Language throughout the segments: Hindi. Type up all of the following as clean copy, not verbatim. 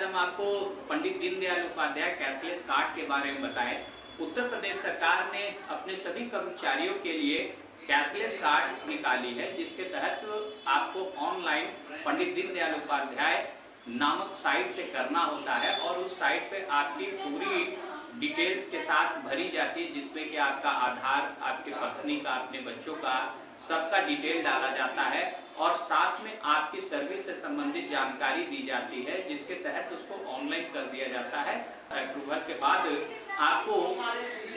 हम आपको पंडित दीनदयाल उपाध्याय कैशलेस कार्ड के बारे में बताएं। उत्तर प्रदेश सरकार ने अपने सभी कर्मचारियों के लिए कैशलेस कार्ड निकाली है, जिसके तहत आपको ऑनलाइन पंडित दीनदयाल उपाध्याय नामक साइट से करना होता है और उस साइट पे आपकी पूरी डिटेल्स के साथ भरी जाती है, जिसमें कि आपका आधार, आपकी पत्नी का, अपने बच्चों का, सबका डिटेल डाला जाता है और साथ में आपकी सर्विस से संबंधित जानकारी दी जाती है, जिसके तहत उसको ऑनलाइन कर दिया जाता है। अप्रूवल के बाद आपको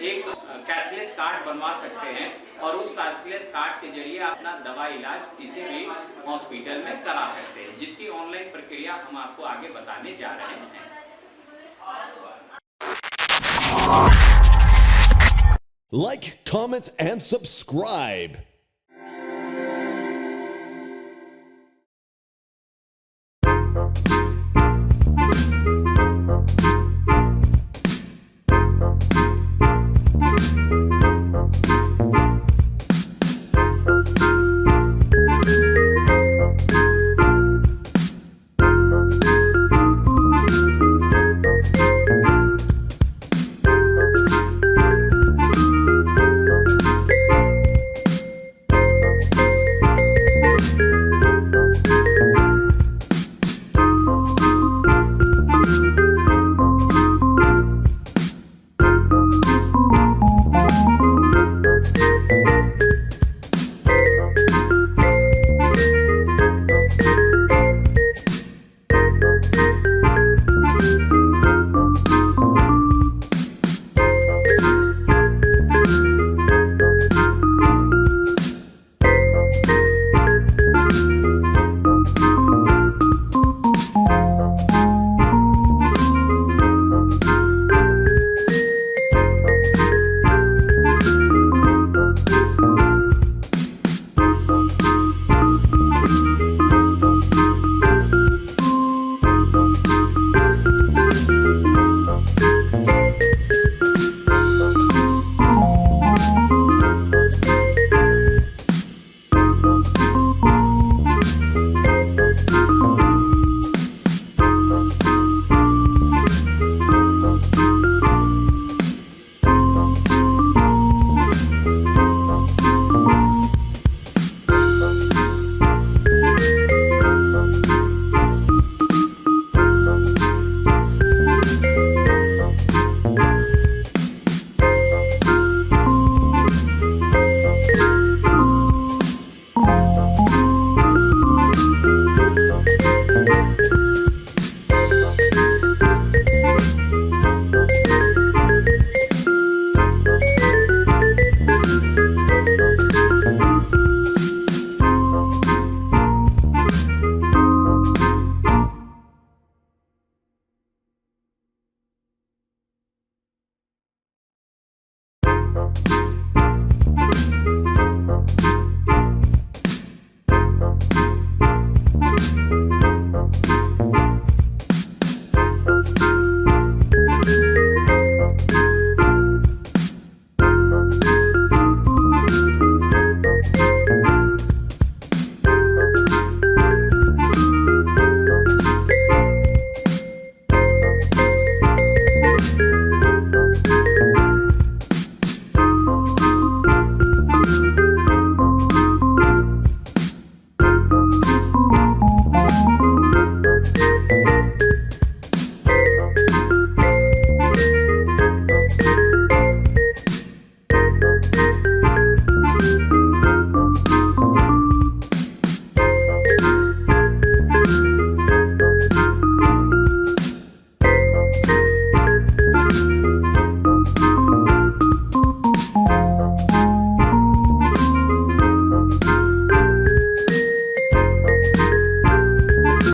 एक कैशलेस कार्ड बनवा सकते हैं और उस कैशलेस कार्ड के जरिए अपना दवा इलाज किसी भी हॉस्पिटल में करा सकते हैं, जिसकी ऑनलाइन प्रक्रिया हम आपको आगे बताने जा रहे हैं। Like, comment, and subscribe.